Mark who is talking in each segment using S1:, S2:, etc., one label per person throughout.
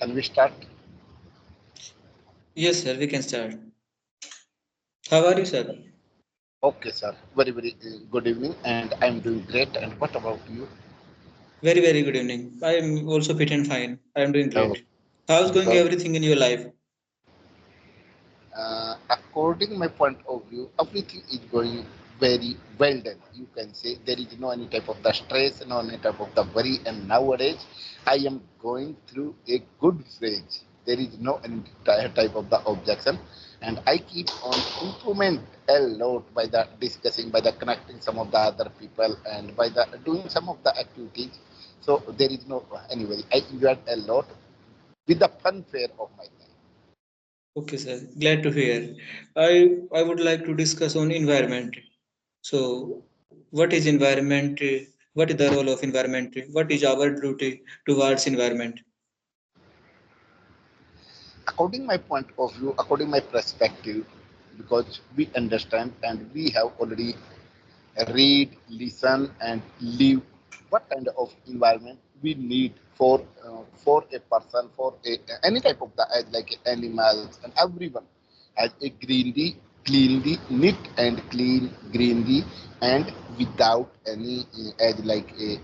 S1: Can we start?
S2: Yes, sir, we can start. How are you, sir?
S1: Okay, sir. Very good evening, and I'm doing great. And what about you?
S2: Very good evening. I am also fit and fine. I am doing
S1: Oh,
S2: great. How's going
S1: good.
S2: everything in your life?
S1: According my point of view, everything is going very well done. You can say there is no any type of the stress, no any type of the worry. And nowadays, I am going through a good phase. There is no any type of the objection, and I keep on improvement a lot by the discussing, by the connecting some of the other people, and by the doing some of the activities. So there is no anyway. I enjoyed a lot with the fun fair of my life.
S2: Okay, sir. Glad to hear. I would like to discuss on environment. So, what is environment? What is the role of environment? What is our duty towards environment?
S1: According my point of view, according my perspective, because we understand and we have already read, listen, and live what kind of environment we need for a person, for any type of the like animals and everyone as a greenery, cleanly, neat and clean greenery, and without any as like a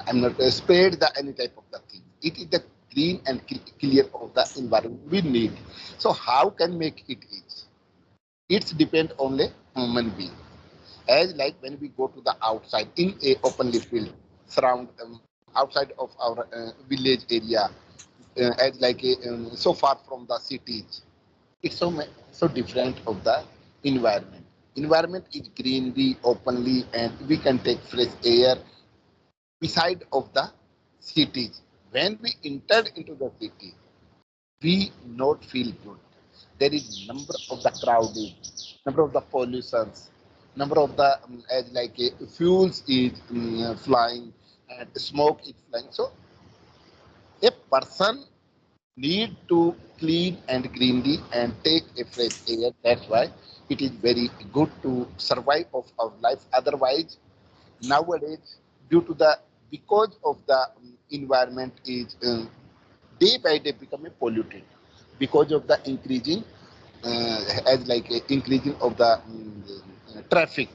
S1: I'm not spared the any type of the thing. It is the green and clear of the environment we need. So how can make it is? It's depend on the human being. As like when we go to the outside in a openly field, surround outside of our village area, as like so far from the cities, it's so different of the environment. Environment is greenery openly, and we can take fresh air beside of the cities. When we entered into the city, we not feel good. There is number of the crowding, number of the pollutions, number of the as like fuels is flying and smoke is flying. So a person need to clean and greenery and take a fresh air. That's why it is very good to survive of our life. Otherwise, nowadays, due to the because of the environment is day by day becoming polluted because of the increasing as like increasing of the traffic.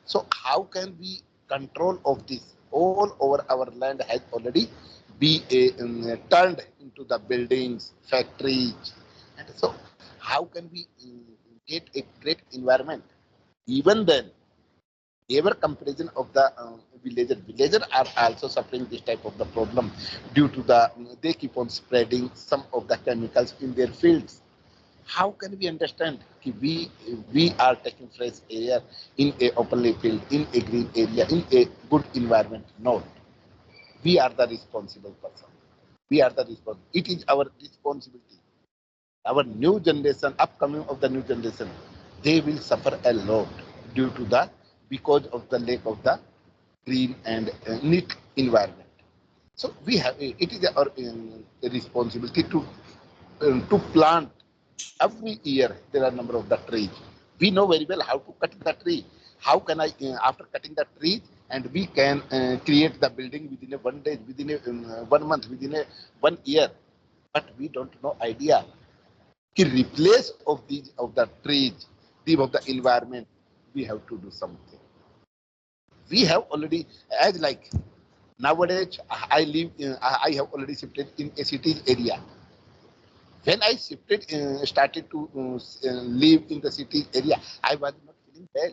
S1: So how can we control of this? All over our land has already be turned into the buildings, factories, and so how can we get a great environment? Even then, ever comparison of the villagers are also suffering this type of the problem due to the they keep on spreading some of the chemicals in their fields. How can we understand कि we are taking fresh air in a openly field, in a green area, in a good environment? No, we are the responsible person. We are the responsible. It is our responsibility. Our new generation, upcoming of the new generation, they will suffer a lot due to the because of the lack of the green and neat environment. So we have it is our responsibility to plant every year. There are a number of the trees. We know very well how to cut the tree. How can I after cutting the trees and we can create the building within a 1 day, within a 1 month, within a 1 year. But we don't know idea to replace of these of the trees, the of the environment. We have to do something. We have already as like nowadays I live I have already shifted in a city area. When I shifted started to live in the city area, I was not feeling well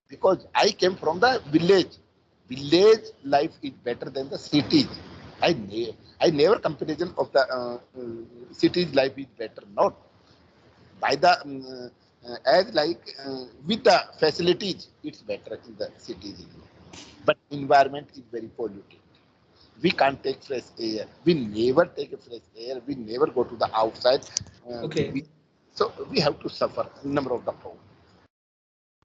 S1: because I came from the village. Village life is better than the city. I never comparison of the city's life is better, not by the as like with the facilities it's better in the cities, but environment is very polluted. We can't take fresh air. We never take a fresh air. We never go to the outside.
S2: Okay,
S1: We, so we have to suffer number of the problems.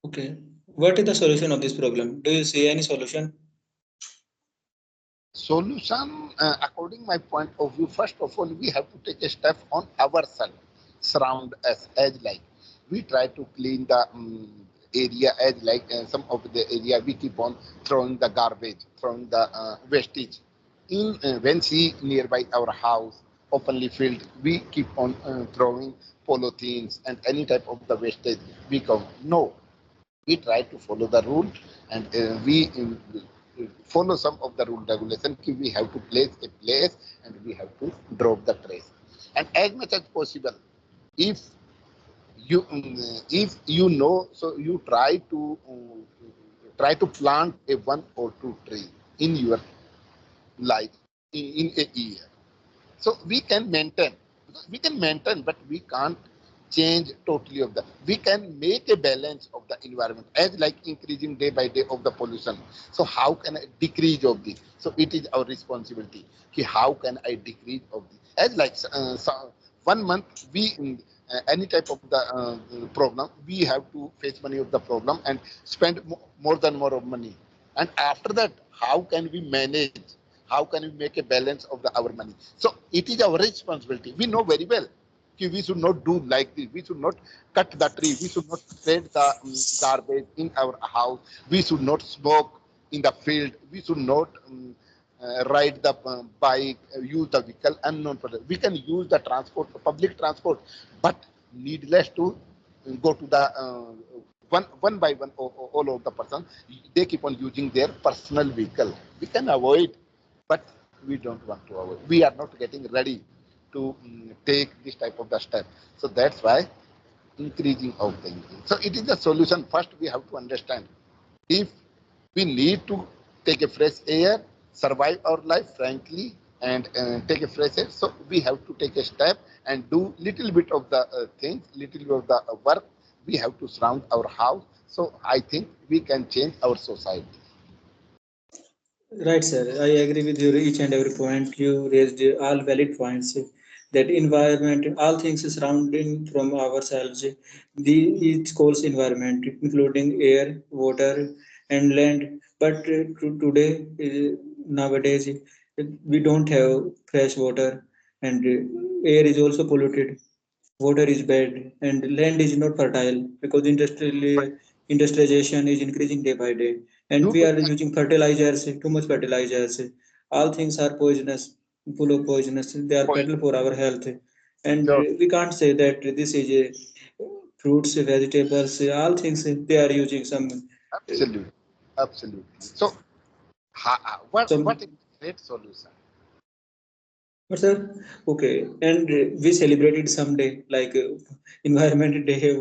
S2: okay. What is the solution of this problem? Do you see any solution?
S1: Solution, according my point of view, first of all, we have to take a step on ourselves, surround us as like we try to clean the area as like some of the area we keep on throwing the garbage, throwing the wastage. in when see nearby our house openly filled, we keep on throwing polythenes and any type of the wastage. We come no, we try to follow the rule, and we follow some of the rule regulation. We have to place a place and we have to drop the trash, and as much as possible, if if you know, so you try to plant a one or two tree in your life in a year. So we can maintain, but we can't change totally of the. We can make a balance of the environment as like increasing day by day of the pollution. So how can I decrease of this? So it is our responsibility. How can I decrease of this? As like so 1 month we any type of the problem, we have to face money of the problem and spend more than more of money. And after that, how can we manage? How can we make a balance of the our money? So it is our responsibility. We know very well we should not do like this. We should not cut the tree. We should not spread the garbage in our house. We should not smoke in the field. We should not ride the bike, use the vehicle unknown person. We can use the transport, public transport, but needless to go to the one by one, all of the person, they keep on using their personal vehicle. We can avoid, but we don't want to avoid. We are not getting ready to take this type of the step. So that's why increasing of the increase. So it is a solution. First, we have to understand if we need to take a fresh air, survive our life frankly, and take a fresh air. So we have to take a step and do little bit of the things, little bit of the work. We have to surround our house. So I think we can change our society.
S2: Right, sir. I agree with your each and every point. You raised all valid points. That environment, all things surrounding from ourselves, the it calls environment, including air, water, and land. But today, nowadays, we don't have fresh water, and air is also polluted. Water is bad, and land is not fertile because industrialization is increasing day by day, and
S1: Due
S2: we
S1: to
S2: are using fertilizers, too much fertilizers. All things are poisonous, full of poisonous. They are fatal for our health, and
S1: sure,
S2: we can't say that this is fruits, vegetables, all things they are using
S1: absolutely, absolutely. So what
S2: some
S1: is the great solution?
S2: But sir, okay, and we celebrated someday like Environment Day,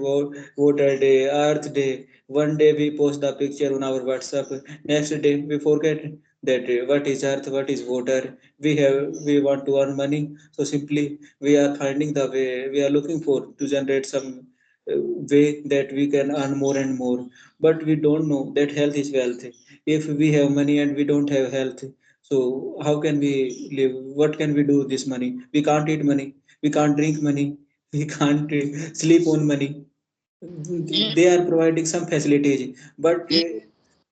S2: Water Day, Earth Day. One day we post the picture on our WhatsApp. Next day we forget that what is Earth, what is water. We want to earn money, so simply we are finding the way. We are looking for to generate some way that we can earn more and more. But we don't know that health is wealth. If we have money and we don't have health, so how can we live? What can we do with this money? We can't eat money. We can't drink money. We can't sleep on money.
S1: If
S2: They are providing some facilities, but
S1: if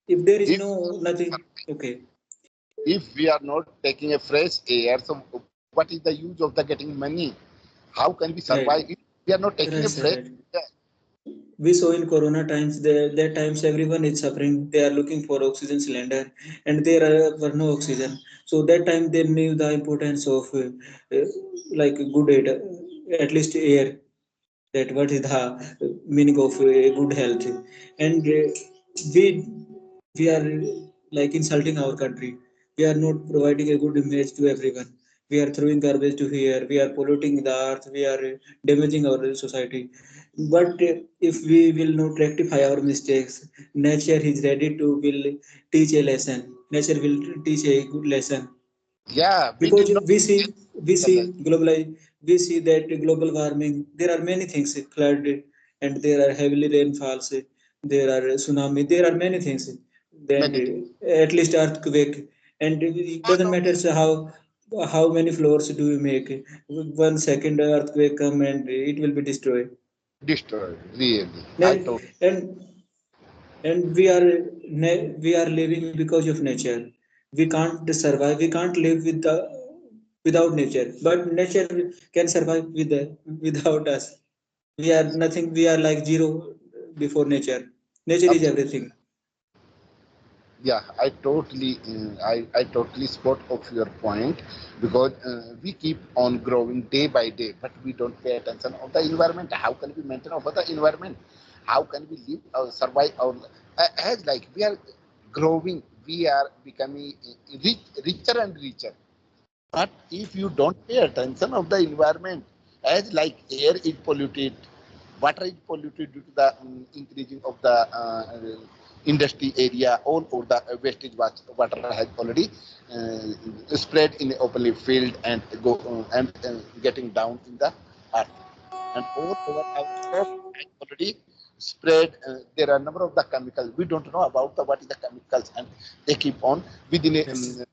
S2: if there is
S1: if
S2: no nothing, okay,
S1: if we are not taking a fresh air, so what is the use of the getting money? How can we
S2: right,
S1: survive if we are not taking
S2: right,
S1: a
S2: sir,
S1: fresh
S2: right.
S1: air?
S2: We saw in Corona times, that times everyone is suffering. They are looking for oxygen cylinder, and there were no oxygen. So that time they knew the importance of like good air, at least air, that what is the meaning of good health, and we we are like insulting our country. We are not providing a good image to everyone. We are throwing garbage to here. We are polluting the earth. We are damaging our society. But if we will not rectify our mistakes, nature is ready to will teach a lesson. Nature will teach a good lesson,
S1: Yeah, we
S2: because
S1: did not get
S2: we
S1: the
S2: see
S1: lesson.
S2: we see that global warming, there are many things, flood, and there are heavily rainfalls, there are tsunami, there are many things, then
S1: Many things.
S2: at least earthquake, and it
S1: All
S2: doesn't
S1: of
S2: matter
S1: this
S2: how many floors do you make. 1 second earthquake come and it will be destroyed.
S1: destroyed. Really, I
S2: and
S1: told.
S2: and we are living because of nature. We can't survive, we can't live without nature, but nature can survive without us. We are nothing, we are like zero before nature. Nature is
S1: Absolutely.
S2: everything.
S1: Yeah, I totally spot of your point because we keep on growing day by day, but we don't pay attention of the environment. How can we maintain over the environment? How can we live survive our as like we are growing, we are becoming richer and richer. But if you don't pay attention of the environment, as like air is polluted, water is polluted due to the increasing of the industry area, all over the wastage water has already spread in the openly field and go and getting down in the earth. And all over our crop has already spread. There are a number of the chemicals. We don't know about the what is the chemicals, and they keep on within a
S2: Yes.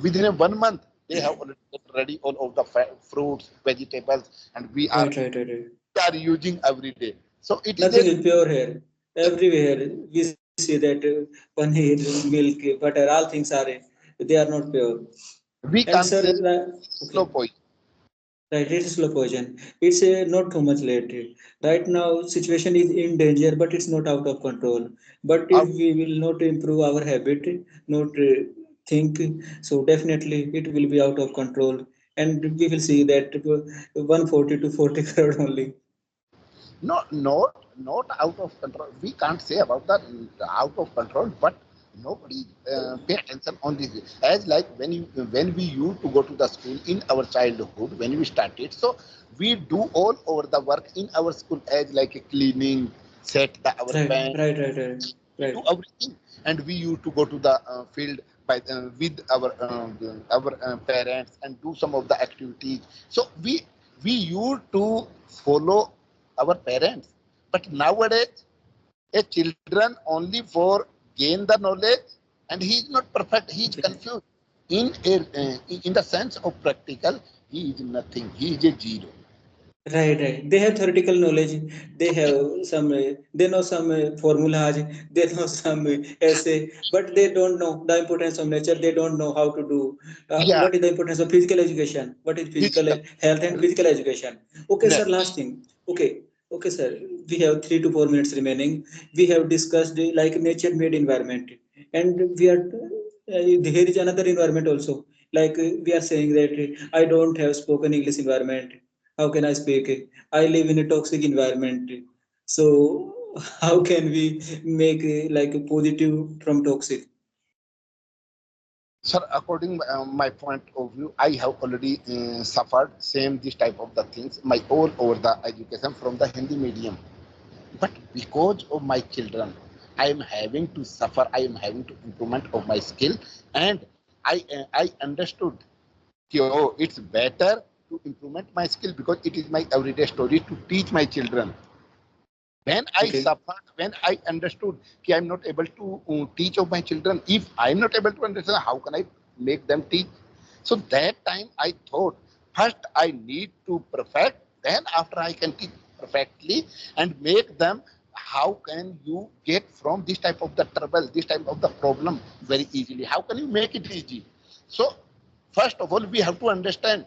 S1: within a 1 month they have already get ready all of the fruits vegetables and
S2: Right, right, right, right.
S1: we are using every day, so it is a
S2: Nothing is pure here. Everywhere we see that paneer, milk, butter, all things are they are not pure.
S1: we
S2: And
S1: can't
S2: sir,
S1: say
S2: okay,
S1: slow poison.
S2: right, it is slow poison. It's not too much late. Right now, situation is in danger, but it's not out of control. But if
S1: Out,
S2: we will not improve our habit, not think, so definitely it will be out of control, and we will see that 140 to 40 crore only.
S1: not out of control, we can't say about that out of control, but nobody pay attention on this as like when we used to go to the school in our childhood when we started, so we do all over the work in our school as like a cleaning set the our
S2: Right,
S1: pen.
S2: right, right, right,
S1: We do
S2: right.
S1: everything, and we used to go to the field by with our parents and do some of the activities. So we used to follow our parents, but nowadays a children only for gain the knowledge, and he is not perfect. He is
S2: Okay.
S1: confused in the sense of practical. He is nothing. He is a zero.
S2: Right, right. They have theoretical knowledge. They have some, they know some formulas, they know some essay, but they don't know the importance of nature. They don't know how to do.
S1: Yeah,
S2: What is the importance of physical education? What is physical
S1: physical.
S2: health and physical education? Okay, sir. Last thing. Okay, okay, sir. We have 3 to 4 minutes remaining. We have discussed like nature-made environment, and we are here is another environment also. Like we are saying that I don't have spoken English environment. How can I speak? I live in a toxic environment. So how can we make like a positive from toxic?
S1: Sir, according my point of view, I have already suffered same this type of the things my all over the education from the Hindi medium. But because of my children, I am having to suffer. I am having to improvement of my skill, and I understood. कि, oh, it's better to implement my skill because it is my everyday story to teach my children. When I
S2: Okay.
S1: suffered, when I understood that I'm not able to teach of my children, if I'm not able to understand, how can I make them teach? So that time I thought, first I need to perfect, then after I can teach perfectly and make them. How can you get from this type of the trouble, this type of the problem very easily? How can you make it easy? So first of all, we have to understand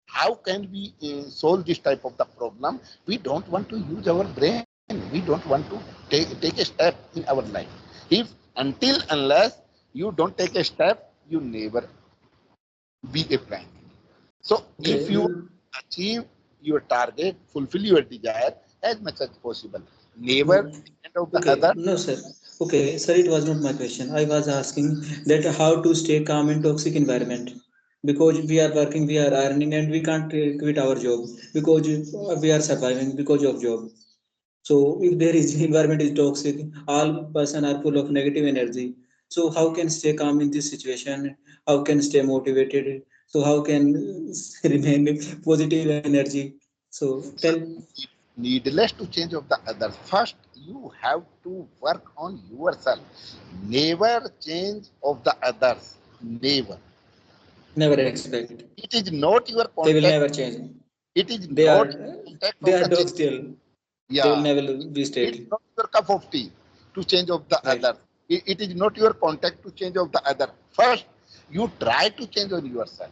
S1: how can we solve this type of the problem. We don't want to use our brain, we don't want to take a step in our life. If until unless you don't take a step, you never be a plan. So if
S2: Okay.
S1: you achieve your target, fulfill your desire as much as possible, never
S2: No.
S1: depend on the
S2: Okay.
S1: other.
S2: No, sir. Okay, sir. It was not my question. I was asking that how to stay calm in toxic environment, because we are working, we are earning, and we can't quit our job because we are surviving because of job. So if there is environment is toxic, all person are full of negative energy. So how can stay calm in this situation? How can stay motivated? So how can remain positive energy? So tell.
S1: So needless to change of the other. First, you have to work on yourself. Never change of the others. Never.
S2: Never expect.
S1: It is not your
S2: They will
S1: contact.
S2: never change.
S1: It is
S2: They
S1: not
S2: are
S1: contact
S2: they
S1: of
S2: are
S1: the
S2: dog
S1: change.
S2: still. They will
S1: Yeah.
S2: never be
S1: It's
S2: straight.
S1: not your cup of tea to change of the
S2: Right.
S1: other. It is not your contact to change of the other. First, you try to change on yourself.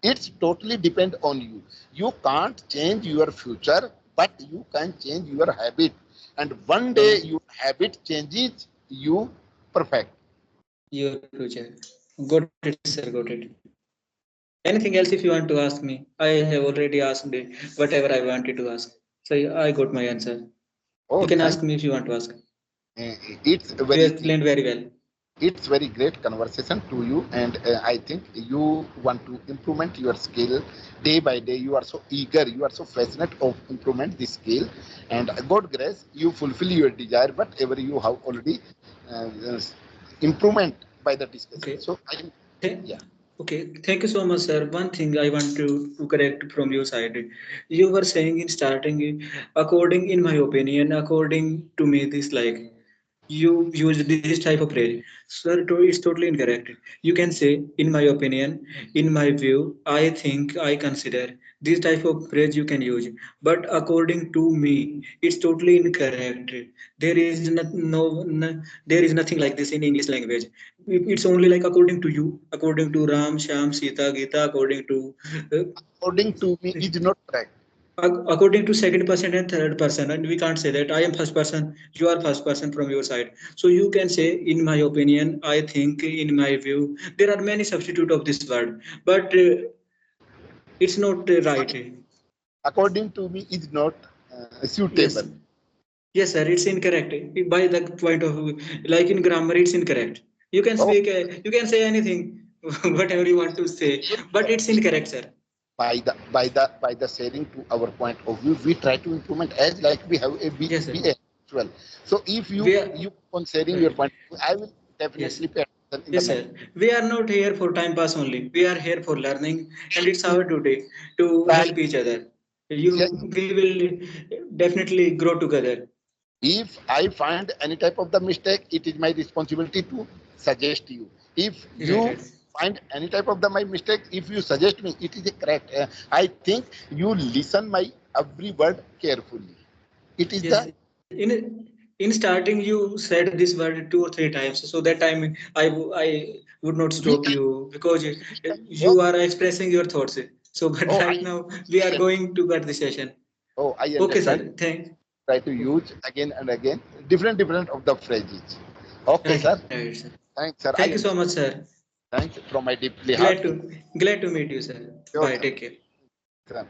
S1: It's totally depend on you. You can't change your future, but you can change your habit. And one day
S2: Right.
S1: your habit changes, you perfect.
S2: your future. Got it, sir. Got it. Anything else if you want to ask me? I have already asked whatever I wanted to ask. So I got my answer. You
S1: Oh,
S2: can ask
S1: thank.
S2: me if you want to ask.
S1: It's
S2: You
S1: very
S2: explained very well.
S1: it's very great conversation to you, and I think you want to implement your skill day by day. You are so eager, you are so passionate of implement this skill, and God grace you fulfill your desire whatever you have already uh, uh, improvement by the discussion.
S2: Okay.
S1: So I think,
S2: Th-
S1: yeah.
S2: Okay, thank you so much, sir. One thing I want to correct from your side. You were saying in starting, according, in my opinion, according to me, this like you use this type of phrase. Sir, it's totally incorrect. You can say, in my opinion, in my view, I think, I consider. This type of phrase you can use. But according to me, it's totally incorrect. There is nothing like this in English language. It's only like according to you, according to Ram, Sham, Sita, Gita, according to uh,
S1: According to me is not correct.
S2: according to second person and third person, and we can't say that I am first person, you are first person from your side. So you can say, in my opinion, I think, in my view. There are many substitute of this word, but it's not right.
S1: According to me is not
S2: Yes,
S1: suitable.
S2: yes, sir, it's incorrect. By the point of view, like in grammar, it's incorrect. You can
S1: Oh,
S2: speak, you can say anything, whatever you want to say, but it's incorrect, sir.
S1: by the sharing to our point of view, we try to implement as like we have a
S2: Yes, sir.
S1: be a well. So if you
S2: We are
S1: you on sharing your
S2: right.
S1: point of view, I will
S2: Yes.
S1: definitely pay attention in the
S2: Yes, sir.
S1: next.
S2: We are not here for time pass only. We are here for learning, and it's our duty to
S1: Right.
S2: help each other.
S1: Yeah,
S2: We will definitely grow together.
S1: if I find any type of the mistake, it is my responsibility to suggest you. If
S2: Right,
S1: you
S2: right.
S1: find any type of the my mistake, if you suggest me, it is a correct. I think you listen my every word carefully. It is
S2: Yes.
S1: the
S2: In starting, you said this word two or three times. So that time, I would not
S1: we
S2: stop
S1: can,
S2: you because
S1: we can
S2: you
S1: work.
S2: are expressing your thoughts. So, but
S1: Oh,
S2: right
S1: I
S2: now, we are
S1: understand.
S2: going to cut the session.
S1: Oh, I
S2: Okay,
S1: understand.
S2: sir. Thank.
S1: Try to use again and again different of the phrases. Okay,
S2: Right,
S1: sir.
S2: right, sir.
S1: Thanks, sir. I
S2: Thank you so much,
S1: understand.
S2: sir.
S1: Thanks from my deeply heart.
S2: Glad to glad to meet you, sir.
S1: Sure,
S2: Bye.
S1: sir.
S2: Take care.
S1: Sir.